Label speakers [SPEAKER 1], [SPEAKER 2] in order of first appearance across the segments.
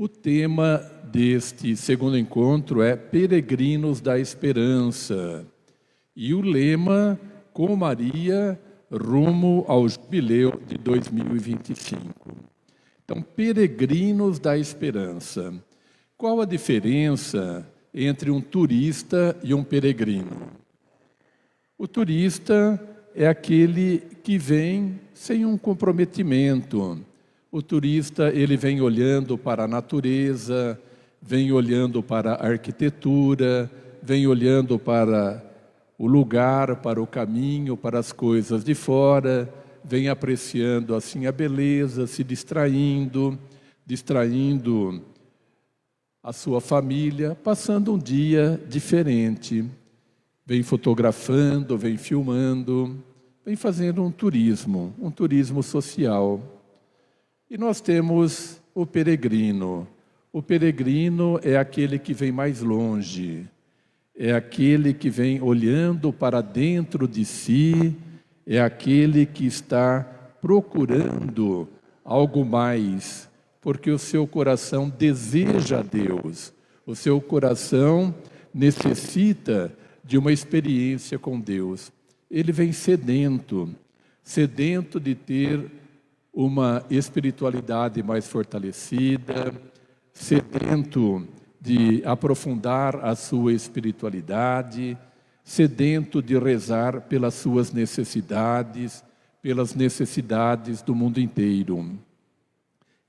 [SPEAKER 1] O tema deste segundo encontro é Peregrinos da Esperança. E o lema, com Maria, rumo ao jubileu de 2025. Então, Peregrinos da Esperança. Qual a diferença entre um turista e um peregrino? O turista é aquele que vem sem um comprometimento. O turista, ele vem olhando para a natureza, vem olhando para a arquitetura, vem olhando para o lugar, para o caminho, para as coisas de fora, vem apreciando assim a beleza, se distraindo a sua família, passando um dia diferente. Vem fotografando, vem filmando, vem fazendo um turismo social. E nós temos o peregrino. O peregrino é aquele que vem mais longe, é aquele que vem olhando para dentro de si, é aquele que está procurando algo mais, porque o seu coração deseja a Deus, o seu coração necessita de uma experiência com Deus. Ele vem sedento de ter uma espiritualidade mais fortalecida, sedento de aprofundar a sua espiritualidade, sedento de rezar pelas suas necessidades, pelas necessidades do mundo inteiro.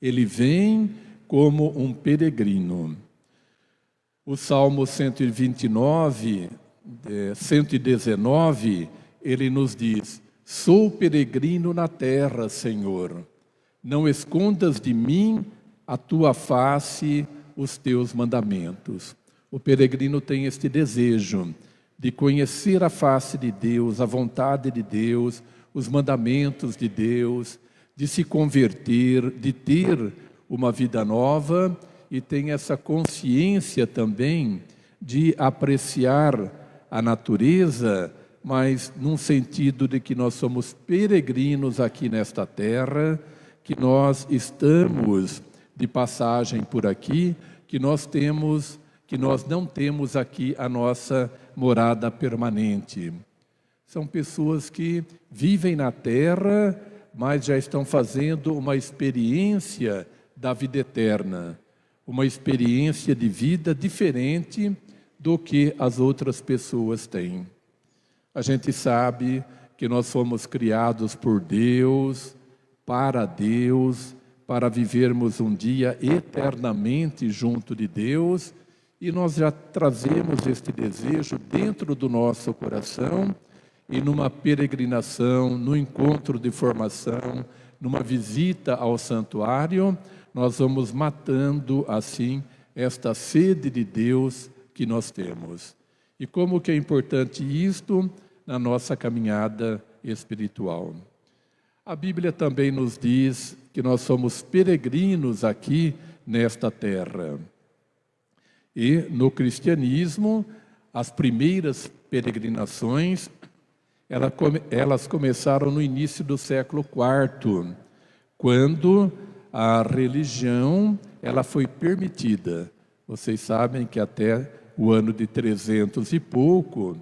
[SPEAKER 1] Ele vem como um peregrino. O Salmo 119, 119, ele nos diz: sou peregrino na terra, Senhor. Não escondas de mim a tua face, os teus mandamentos. O peregrino tem este desejo de conhecer a face de Deus, a vontade de Deus, os mandamentos de Deus, de se converter, de ter uma vida nova, e tem essa consciência também de apreciar a natureza, mas num sentido de que nós somos peregrinos aqui nesta terra, que nós estamos de passagem por aqui, que nós não temos aqui a nossa morada permanente. São pessoas que vivem na terra, mas já estão fazendo uma experiência da vida eterna, uma experiência de vida diferente do que as outras pessoas têm. A gente sabe que nós fomos criados por Deus, para vivermos um dia eternamente junto de Deus, e nós já trazemos este desejo dentro do nosso coração, e numa peregrinação, no encontro de formação, numa visita ao santuário, nós vamos matando assim esta sede de Deus que nós temos. E como que é importante isto na nossa caminhada espiritual. A Bíblia também nos diz que nós somos peregrinos aqui nesta terra. E no cristianismo, as primeiras peregrinações, elas começaram no início do século IV, quando a religião ela foi permitida. Vocês sabem que até o ano de 300 e pouco,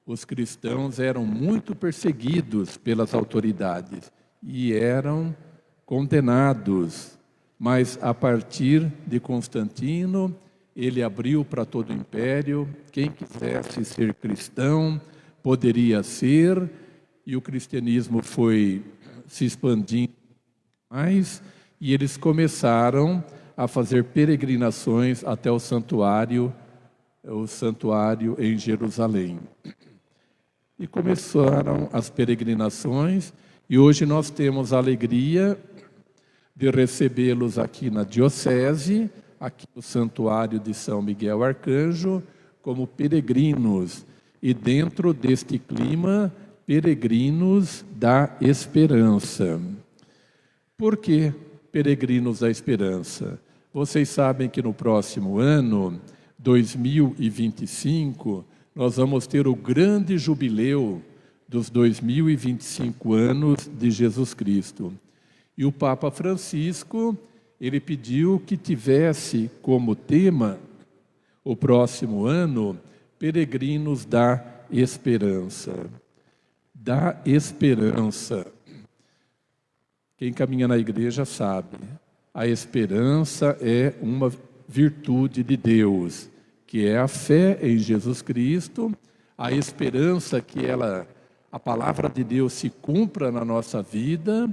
[SPEAKER 1] os cristãos eram muito perseguidos pelas autoridades e eram condenados. Mas a partir de Constantino, ele abriu para todo o império, quem quisesse ser cristão poderia ser, e o cristianismo foi se expandindo mais, e eles começaram a fazer peregrinações até o santuário em Jerusalém. E começaram as peregrinações, e hoje nós temos a alegria de recebê-los aqui na diocese, aqui no santuário de São Miguel Arcanjo, como peregrinos. E dentro deste clima, peregrinos da esperança. Por que peregrinos da esperança? Vocês sabem que no próximo ano, 2025, nós vamos ter o grande jubileu dos 2025 anos de Jesus Cristo. E o Papa Francisco, ele pediu que tivesse como tema, o próximo ano, Peregrinos da Esperança. Da esperança. Quem caminha na igreja sabe, a esperança é uma virtude de Deus, que é a fé em Jesus Cristo, a esperança que a palavra de Deus se cumpra na nossa vida,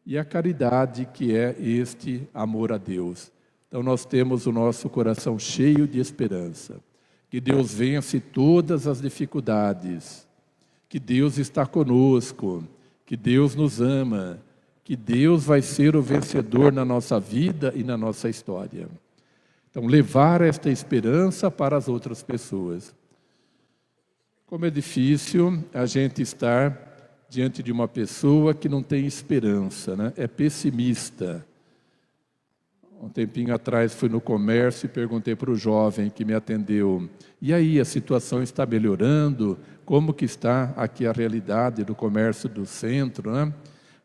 [SPEAKER 1] e a caridade, que é este amor a Deus. Então nós temos o nosso coração cheio de esperança, que Deus vence todas as dificuldades, que Deus está conosco, que Deus nos ama, que Deus vai ser o vencedor na nossa vida e na nossa história. Então, levar esta esperança para as outras pessoas. Como é difícil a gente estar diante de uma pessoa que não tem esperança, né? É pessimista. Um tempinho atrás fui no comércio e perguntei para o jovem que me atendeu: e aí, a situação está melhorando? Como que está aqui a realidade do comércio do centro, né?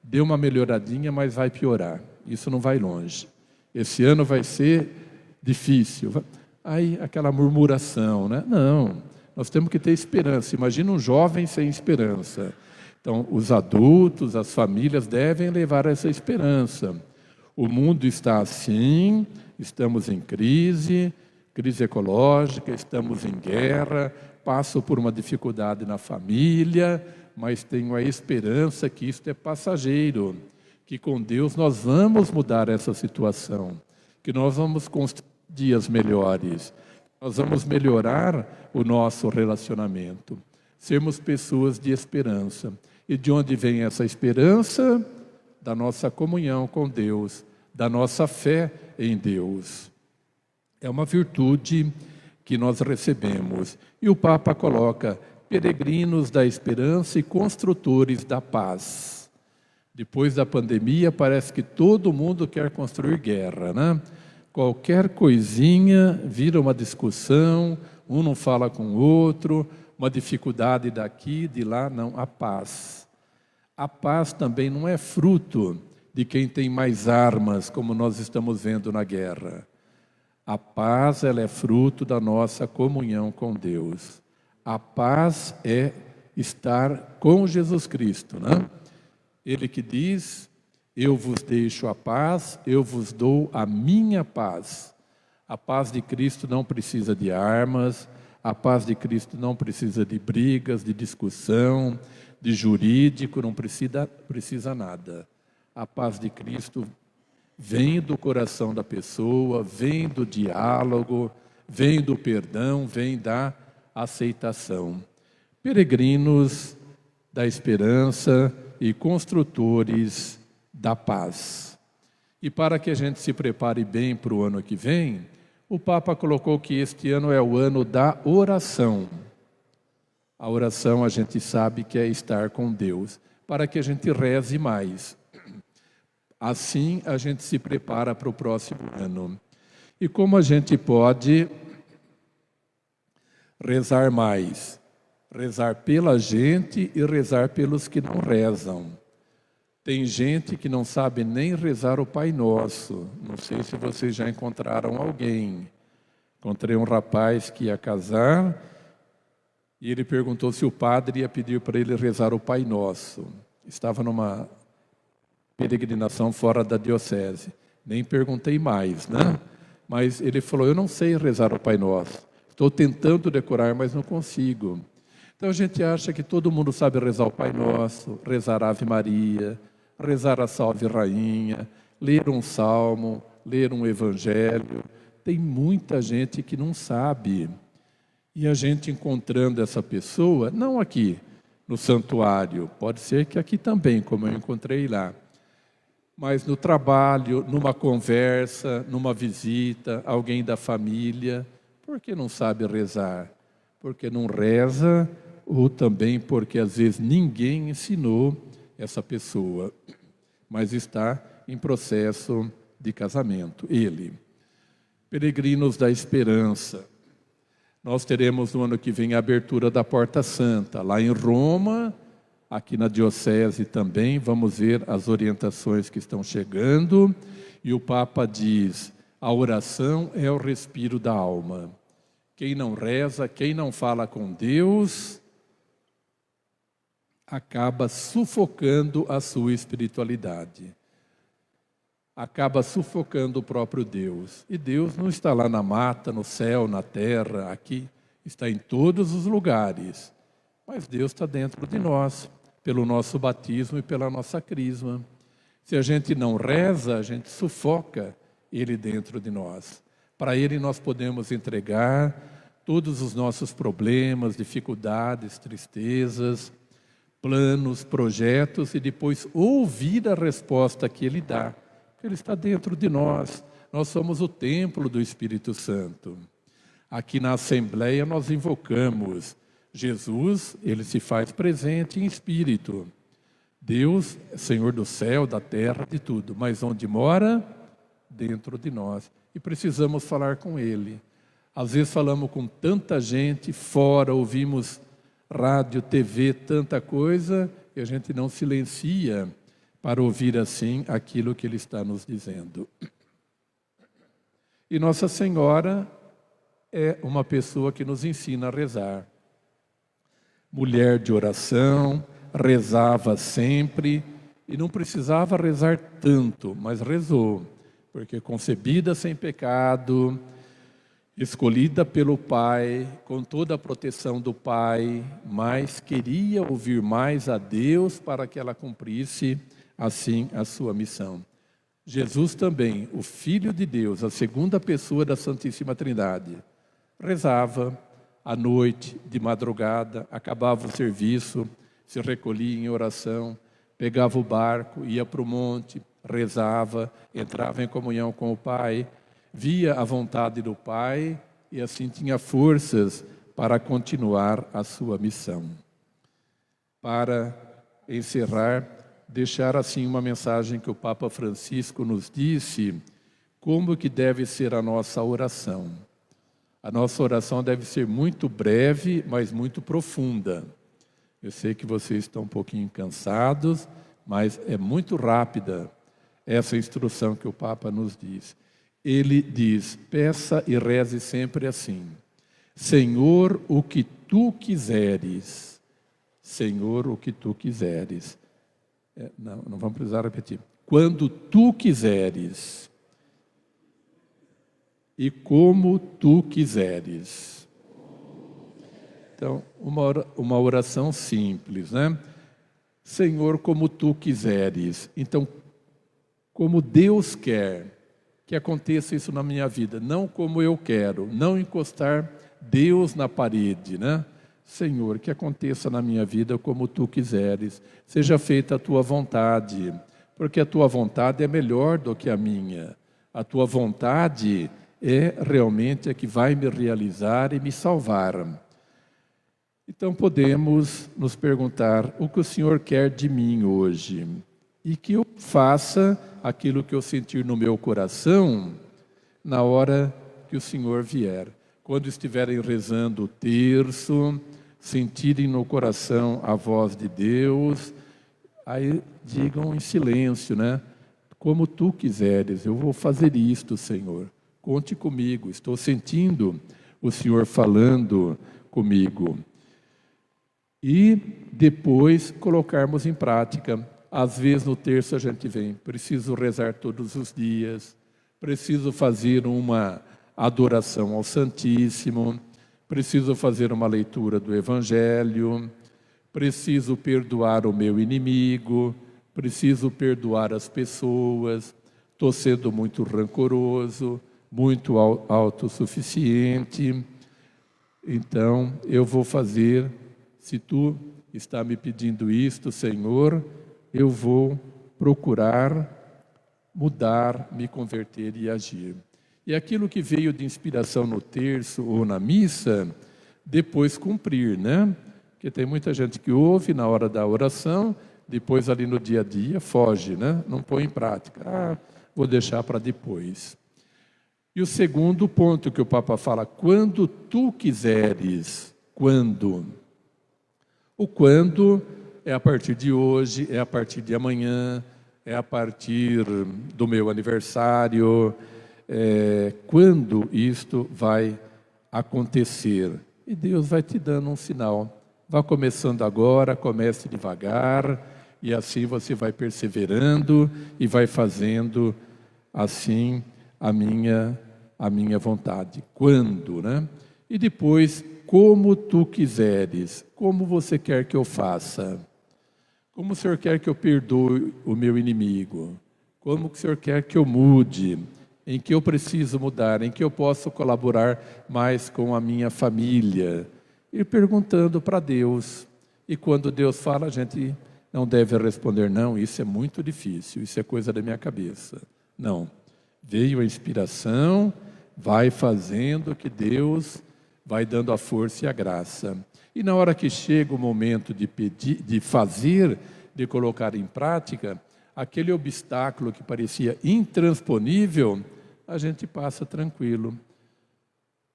[SPEAKER 1] Deu uma melhoradinha, mas vai piorar. Isso não vai longe. Esse ano vai ser difícil. Aí aquela murmuração, né? Não, nós temos que ter esperança. Imagina um jovem sem esperança. Então, os adultos, as famílias devem levar essa esperança. O mundo está assim, estamos em crise ecológica, estamos em guerra, passo por uma dificuldade na família, mas tenho a esperança que isto é passageiro, que com Deus nós vamos mudar essa situação, que nós vamos construir dias melhores, nós vamos melhorar o nosso relacionamento, sermos pessoas de esperança. E de onde vem essa esperança? Da nossa comunhão com Deus, da nossa fé em Deus. É uma virtude que nós recebemos. E o Papa coloca: peregrinos da esperança e construtores da paz. Depois da pandemia, parece que todo mundo quer construir guerra, né? Qualquer coisinha vira uma discussão, um não fala com o outro, uma dificuldade daqui, de lá. Não, a paz. A paz também não é fruto de quem tem mais armas, como nós estamos vendo na guerra. A paz, ela é fruto da nossa comunhão com Deus. A paz é estar com Jesus Cristo, né? Ele que diz: eu vos deixo a paz, eu vos dou a minha paz. A paz de Cristo não precisa de armas, a paz de Cristo não precisa de brigas, de discussão, de jurídico, não precisa nada. A paz de Cristo vem do coração da pessoa, vem do diálogo, vem do perdão, vem da aceitação. Peregrinos da esperança e construtores da paz. E para que a gente se prepare bem para o ano que vem, o Papa colocou que este ano é o ano da oração. A oração a gente sabe que é estar com Deus, para que a gente reze mais. Assim a gente se prepara para o próximo ano. E como a gente pode rezar mais? Rezar pela gente e rezar pelos que não rezam. Tem gente que não sabe nem rezar o Pai Nosso. Não sei se vocês já encontraram alguém. Encontrei um rapaz que ia casar e ele perguntou se o padre ia pedir para ele rezar o Pai Nosso. Estava numa peregrinação fora da diocese. Nem perguntei mais, né? Mas ele falou: eu não sei rezar o Pai Nosso. Estou tentando decorar, mas não consigo. Então a gente acha que todo mundo sabe rezar o Pai Nosso, rezar a Ave Maria, rezar a Salve Rainha, ler um salmo, ler um evangelho. Tem muita gente que não sabe. E a gente encontrando essa pessoa, não aqui no santuário, pode ser que aqui também, como eu encontrei lá, mas no trabalho, numa conversa, numa visita, alguém da família, porque não sabe rezar? Porque não reza, ou também porque às vezes ninguém ensinou essa pessoa, mas está em processo de casamento. Ele, peregrinos da esperança. Nós teremos no ano que vem a abertura da Porta Santa. Lá em Roma, aqui na Diocese também, vamos ver as orientações que estão chegando. E o Papa diz, a oração é o respiro da alma. Quem não reza, quem não fala com Deus, acaba sufocando a sua espiritualidade. Acaba sufocando o próprio Deus. E Deus não está lá na mata, no céu, na terra, aqui. Está em todos os lugares. Mas Deus está dentro de nós, pelo nosso batismo e pela nossa crisma. Se a gente não reza, a gente sufoca Ele dentro de nós. Para Ele nós podemos entregar todos os nossos problemas, dificuldades, tristezas, planos, projetos, e depois ouvir a resposta que Ele dá. Ele está dentro de nós. Nós somos o templo do Espírito Santo. Aqui na Assembleia nós invocamos Jesus, Ele se faz presente em espírito. Deus é Senhor do céu, da terra, de tudo. Mas onde mora? Dentro de nós. E precisamos falar com Ele. Às vezes falamos com tanta gente fora, ouvimos rádio, TV, tanta coisa, e a gente não silencia para ouvir assim aquilo que Ele está nos dizendo. E Nossa Senhora é uma pessoa que nos ensina a rezar. Mulher de oração, rezava sempre, e não precisava rezar tanto, mas rezou, porque concebida sem pecado, escolhida pelo Pai, com toda a proteção do Pai, mas queria ouvir mais a Deus para que ela cumprisse assim a sua missão. Jesus também, o Filho de Deus, a segunda pessoa da Santíssima Trindade, rezava à noite, de madrugada, acabava o serviço, se recolhia em oração, pegava o barco, ia para o monte, rezava, entrava em comunhão com o Pai, via a vontade do Pai e assim tinha forças para continuar a sua missão. Para encerrar, deixar assim uma mensagem que o Papa Francisco nos disse, como que deve ser a nossa oração. A nossa oração deve ser muito breve, mas muito profunda. Eu sei que vocês estão um pouquinho cansados, mas é muito rápida essa instrução que o Papa nos diz. Ele diz, peça e reze sempre assim, Senhor, o que Tu quiseres. Senhor, o que Tu quiseres. Não vamos precisar repetir. Quando Tu quiseres e como Tu quiseres. Então, uma oração simples, né? Senhor, como Tu quiseres. Então, como Deus quer que aconteça isso na minha vida, não como eu quero, não encostar Deus na parede, né? Senhor, que aconteça na minha vida como Tu quiseres, seja feita a Tua vontade, porque a Tua vontade é melhor do que a minha. A Tua vontade é realmente a que vai me realizar e me salvar. Então podemos nos perguntar, o que o Senhor quer de mim hoje? E que eu faça aquilo que eu sentir no meu coração na hora que o Senhor vier. Quando estiverem rezando o terço, sentirem no coração a voz de Deus, aí digam em silêncio, né? Como Tu quiseres, eu vou fazer isto, Senhor. Conte comigo, estou sentindo o Senhor falando comigo. E depois colocarmos em prática. Às vezes no terço a gente vem, preciso rezar todos os dias, preciso fazer uma adoração ao Santíssimo, preciso fazer uma leitura do Evangelho, preciso perdoar o meu inimigo, preciso perdoar as pessoas, estou sendo muito rancoroso, muito autossuficiente. Então, eu vou fazer, se Tu está me pedindo isto, Senhor, eu vou procurar mudar, me converter e agir. E aquilo que veio de inspiração no terço ou na missa, depois cumprir, né? Porque tem muita gente que ouve na hora da oração, depois ali no dia a dia foge, né? Não põe em prática. Vou deixar para depois. E o segundo ponto que o Papa fala, quando Tu quiseres, quando? O quando é a partir de hoje, é a partir de amanhã, é a partir do meu aniversário, quando isto vai acontecer. E Deus vai te dando um sinal. Vá começando agora, comece devagar, e assim você vai perseverando e vai fazendo assim a minha vontade. Quando, né? E depois, como tu quiseres, como você quer que eu faça? Como o Senhor quer que eu perdoe o meu inimigo? Como o Senhor quer que eu mude? Em que eu preciso mudar? Em que eu posso colaborar mais com a minha família? Ir perguntando para Deus. E quando Deus fala, a gente não deve responder, não, isso é muito difícil, isso é coisa da minha cabeça. Não. Veio a inspiração, vai fazendo que Deus vai dando a força e a graça. E na hora que chega o momento de pedir, de fazer, de colocar em prática, aquele obstáculo que parecia intransponível, a gente passa tranquilo.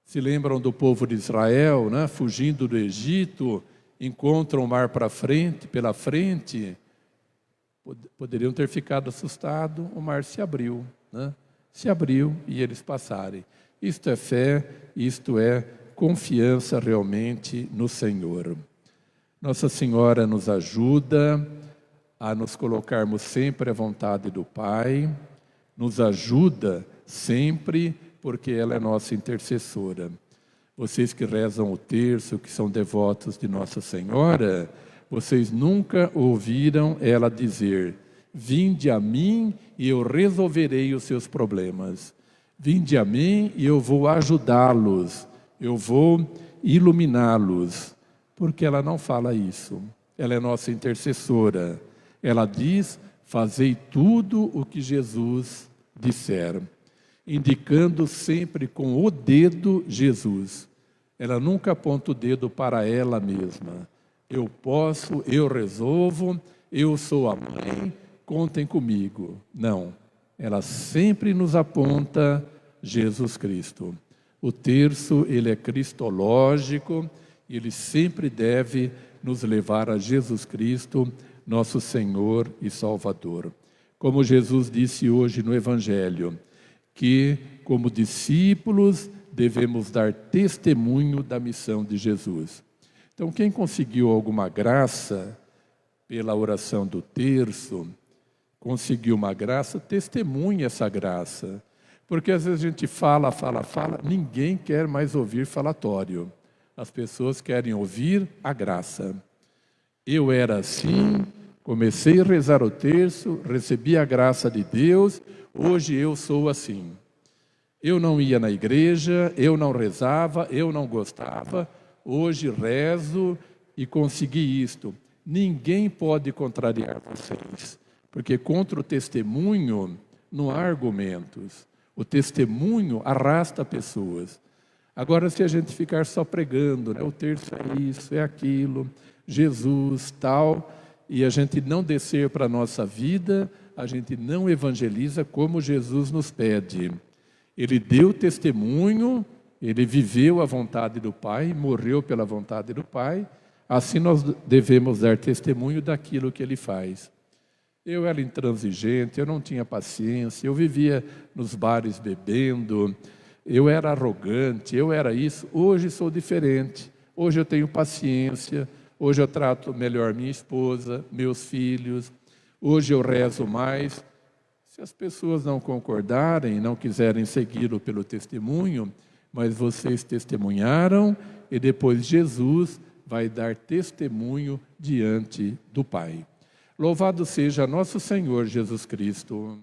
[SPEAKER 1] Se lembram do povo de Israel, né? Fugindo do Egito, encontram o mar pela frente, poderiam ter ficado assustados, o mar se abriu, né? Se abriu e eles passarem. Isto é fé, isto é confiança realmente no Senhor. Nossa Senhora nos ajuda a nos colocarmos sempre à vontade do Pai, nos ajuda sempre porque ela é nossa intercessora. Vocês que rezam o terço, que são devotos de Nossa Senhora, vocês nunca ouviram ela dizer: vinde a mim e eu resolverei os seus problemas. Vinde a mim e eu vou ajudá-los, eu vou iluminá-los. Porque ela não fala isso. Ela é nossa intercessora. Ela diz: fazei tudo o que Jesus disser. Indicando sempre com o dedo Jesus. Ela nunca aponta o dedo para ela mesma. Eu posso, eu resolvo, eu sou a mãe, contem comigo. Não, ela sempre nos aponta Jesus Cristo. O terço, ele é cristológico, ele sempre deve nos levar a Jesus Cristo, nosso Senhor e Salvador. Como Jesus disse hoje no Evangelho, que como discípulos devemos dar testemunho da missão de Jesus. Então, quem conseguiu alguma graça pela oração do terço, conseguiu uma graça, testemunhe essa graça. Porque às vezes a gente fala, ninguém quer mais ouvir falatório. As pessoas querem ouvir a graça. Eu era assim, comecei a rezar o terço, recebi a graça de Deus, hoje eu sou assim. Eu não ia na igreja, eu não rezava, eu não gostava, hoje rezo e consegui isto. Ninguém pode contrariar vocês, porque contra o testemunho não há argumentos. O testemunho arrasta pessoas. Agora, se a gente ficar só pregando, né, o terço é isso, é aquilo, Jesus, tal, e a gente não descer para a nossa vida, a gente não evangeliza como Jesus nos pede. Ele deu testemunho, ele viveu a vontade do Pai, morreu pela vontade do Pai, assim nós devemos dar testemunho daquilo que ele faz. Eu era intransigente, eu não tinha paciência, eu vivia nos bares bebendo, eu era arrogante, eu era isso. Hoje sou diferente, hoje eu tenho paciência, hoje eu trato melhor minha esposa, meus filhos, hoje eu rezo mais. Se as pessoas não concordarem, não quiserem segui-lo pelo testemunho, mas vocês testemunharam e depois Jesus vai dar testemunho diante do Pai. Louvado seja nosso Senhor Jesus Cristo.